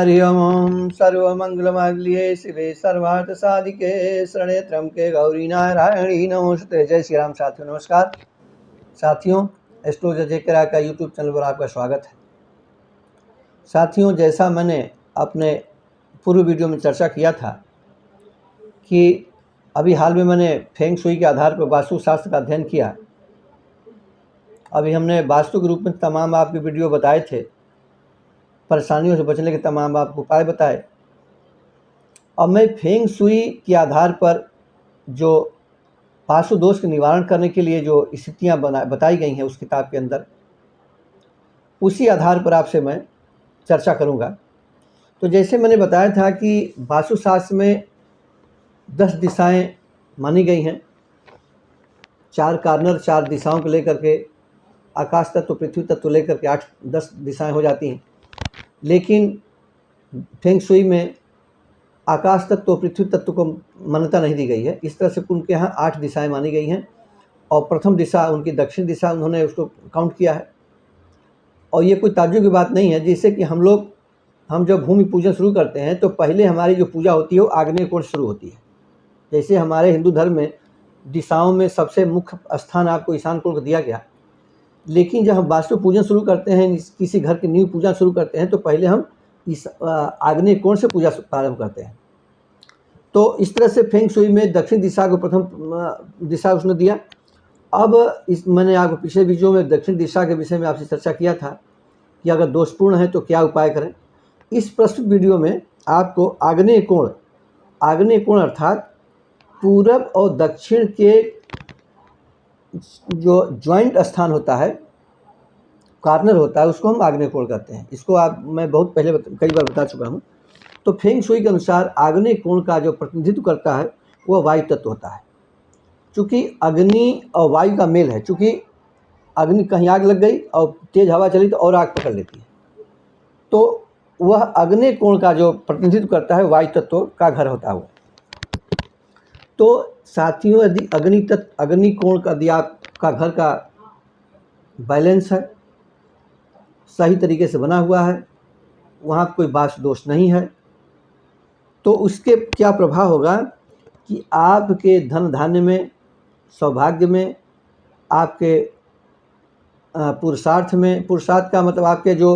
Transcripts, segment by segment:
हरि ओम। सर्वमंगलमांगल्ये शिवे सर्वार्थ साधिके शरण्ये त्र्यंबके गौरी नारायणी नमोस्तुते। जय श्री राम। साथियों नमस्कार। साथियों, एस्ट्रोलॉजर जेके का यूट्यूब चैनल पर आपका स्वागत है। साथियों, जैसा मैंने अपने पूर्व वीडियो में चर्चा किया था कि अभी हाल में मैंने फेंग शुई के आधार पर वास्तुशास्त्र का अध्ययन किया। अभी हमने वास्तु के रूप में तमाम आपके वीडियो बताए थे, परेशानियों से बचने के तमाम आपको उपाय बताए। अब मैं फेंग शुई के आधार पर जो वास्तु दोष के निवारण करने के लिए जो स्थितियाँ बताई गई हैं उस किताब के अंदर, उसी आधार पर आपसे मैं चर्चा करूँगा। तो जैसे मैंने बताया था कि वास्तुशास्त्र में 10 दिशाएं मानी गई हैं। 4 कार्नर, 4 दिशाओं को लेकर के आकाश तत्व, पृथ्वी तत्व लेकर के 8-10 दिशाएं हो जाती हैं। लेकिन फेंग शुई में आकाश तत्व, पृथ्वी तत्व को मान्यता नहीं दी गई है। इस तरह से उनके यहाँ 8 दिशाएं मानी गई हैं और प्रथम दिशा उनकी दक्षिण दिशा, उन्होंने उसको काउंट किया है। और ये कोई ताज्जुब की बात नहीं है। जैसे कि हम जब भूमि पूजन शुरू करते हैं तो पहले हमारी जो पूजा होती है वो आग्नेय कोण शुरू होती है। जैसे हमारे हिंदू धर्म में दिशाओं में सबसे मुख्य स्थान आपको ईशान कोण को दिया गया, लेकिन जब हम वास्तु पूजन शुरू करते हैं, किसी घर की नींव पूजा शुरू करते हैं तो पहले हम इस आग्नेय कोण से पूजा प्रारंभ करते हैं। तो इस तरह से फेंग शुई में दक्षिण दिशा को प्रथम दिशा उसने दिया। अब मैंने आपको पिछले वीडियो में दक्षिण दिशा के विषय में आपसे चर्चा किया था कि अगर दोषपूर्ण है तो क्या उपाय करें। इस प्रस्तुत वीडियो में आपको आग्नेय कोण अर्थात पूरब और दक्षिण के जो ज्वाइंट स्थान होता है, कार्नर होता है, उसको हम आग्नेय कोण कहते हैं। इसको मैं बहुत पहले कई बार बता चुका हूँ। तो फेंग शुई के अनुसार आग्नेय कोण का जो प्रतिनिधित्व करता है वह वायु तत्व होता है। चूँकि अग्नि और वायु का मेल है, चूँकि अग्नि कहीं आग लग गई और तेज हवा चली तो और आग पकड़ लेती है, तो वह आग्नेय कोण का जो प्रतिनिधित्व करता है वायु तत्व का घर होता है वो। तो साथियों, यदि अग्नि कोण का यदि आपका घर का बैलेंस है, सही तरीके से बना हुआ है, वहाँ कोई वास्तु दोष नहीं है, तो उसके क्या प्रभाव होगा कि आपके धन धान्य में, सौभाग्य में, आपके पुरुषार्थ में, पुरुषार्थ का मतलब आपके जो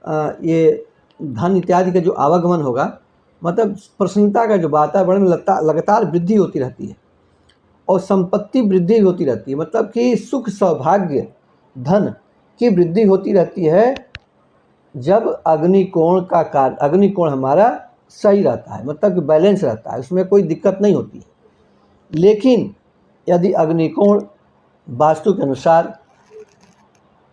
ये धन इत्यादि का जो आवागमन होगा, मतलब प्रसन्नता का जो वातावरण में लगातार वृद्धि होती रहती है और संपत्ति वृद्धि होती रहती है। मतलब कि सुख, सौभाग्य, धन की वृद्धि होती रहती है जब अग्नि कोण हमारा सही रहता है, मतलब कि बैलेंस रहता है, उसमें कोई दिक्कत नहीं होती है। लेकिन यदि अग्नि कोण वास्तु के अनुसार,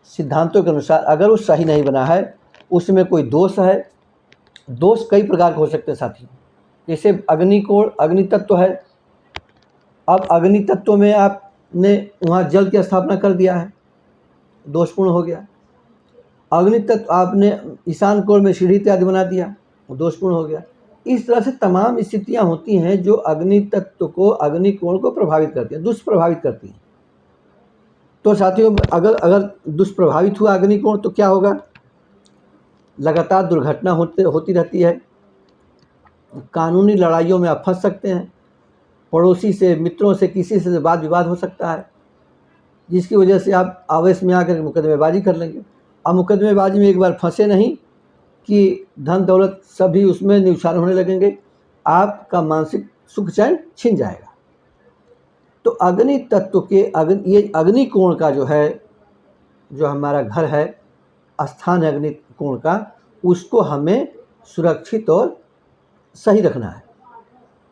सिद्धांतों के अनुसार अगर वो सही नहीं बना है, उसमें कोई दोष है। दोष कई प्रकार के हो सकते हैं साथियों। जैसे अग्नि कोण अग्नि तत्व है, अब अग्नि तत्व में आपने वहाँ जल की स्थापना कर दिया है, दोषपूर्ण हो गया। अग्नि तत्व आपने ईशान कोण में सीढ़ी इत्यादि बना दिया, दोषपूर्ण हो गया। इस तरह से तमाम स्थितियाँ होती हैं जो अग्नि तत्व को, अग्नि कोण को प्रभावित करती हैं, दुष्प्रभावित करती हैं। तो साथियों, अगर दुष्प्रभावित हुआ अग्नि कोण तो क्या होगा? लगातार दुर्घटना होती रहती है, कानूनी लड़ाइयों में आप फंस सकते हैं, पड़ोसी से, मित्रों से, किसी से वाद विवाद हो सकता है, जिसकी वजह से आप आवेश में आकर मुकदमेबाजी कर लेंगे। अब मुकदमेबाजी में एक बार फंसे नहीं कि धन दौलत सभी उसमें न्यूछावर होने लगेंगे, आपका मानसिक सुख चैन छिन जाएगा। तो अग्नि तत्व के ये अग्नि कोण का जो है, जो हमारा घर है, स्थान है अग्नि कोण का, उसको हमें सुरक्षित और सही रखना है,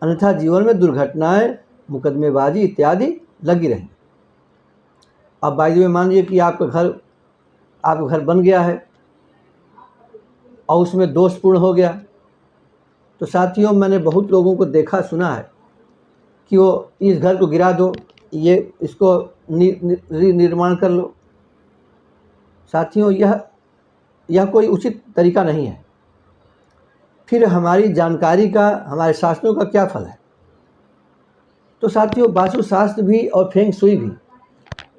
अन्यथा जीवन में दुर्घटनाएं, मुकदमेबाजी इत्यादि लगी रहेंगी। अब बाई द वे मान लीजिए कि आपका घर बन गया है और उसमें दोषपूर्ण हो गया, तो साथियों, मैंने बहुत लोगों को देखा सुना है कि वो इस घर को गिरा दो, इसको निर्माण कर लो। साथियों, यह कोई उचित तरीका नहीं है। फिर हमारी जानकारी का, हमारे शास्त्रों का क्या फल है? तो साथियों, वास्तुशास्त्र भी और फेंग शुई भी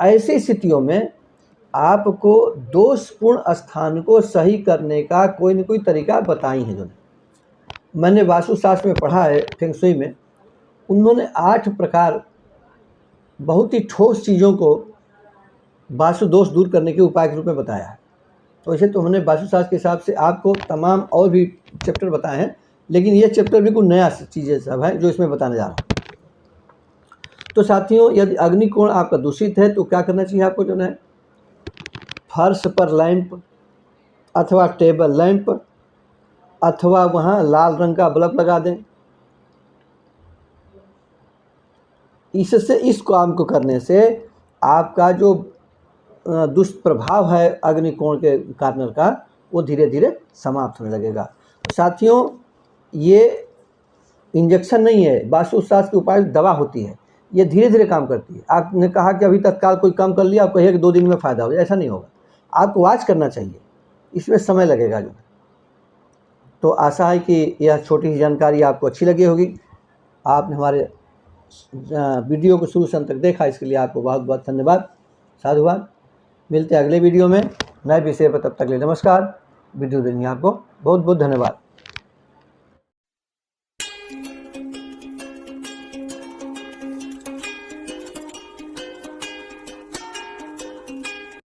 ऐसी स्थितियों में आपको दोषपूर्ण स्थान को सही करने का कोई न कोई तरीका बताई है। मैंने वास्तुशास्त्र में पढ़ा है फेंग शुई में, उन्होंने 8 प्रकार बहुत ही ठोस चीज़ों को वास्तु दोष दूर करने के उपाय के रूप में बताया है। तो वैसे तो हमने वास्तुशास्त्र के हिसाब से आपको तमाम और भी चैप्टर बताए हैं, लेकिन ये चैप्टर बिल्कुल नया चीज़ें सब है जो इसमें बताने जा रहा हूँ। तो साथियों, यदि अग्निकोण आपका दूषित है तो क्या करना चाहिए आपको जो है, फर्श पर लैंप अथवा टेबल लैंप अथवा वहाँ लाल रंग का बल्ब लगा दें। इससे इस काम को करने से आपका जो दुष्प्रभाव है अग्निकोण के कारण का, वो धीरे धीरे समाप्त होने लगेगा। तो साथियों, ये इंजेक्शन नहीं है, वास्तुशास्त्र के उपाय दवा होती है, ये धीरे धीरे काम करती है। आपने कहा कि अभी तत्काल कोई काम कर लिया, आप कहिए कि 2 दिन में फ़ायदा हो जाए, ऐसा नहीं होगा। आपको वॉच करना चाहिए, इसमें समय लगेगा जो। तो आशा है कि यह छोटी सी जानकारी आपको अच्छी लगी होगी। आपने हमारे वीडियो को शुरू से अंत तक देखा, इसके लिए आपको बहुत बहुत धन्यवाद, साधुवाद। मिलते हैं अगले वीडियो में नए विषय पर, तब तक के लिए नमस्कार। वीडियो देखने आपको बहुत बहुत धन्यवाद।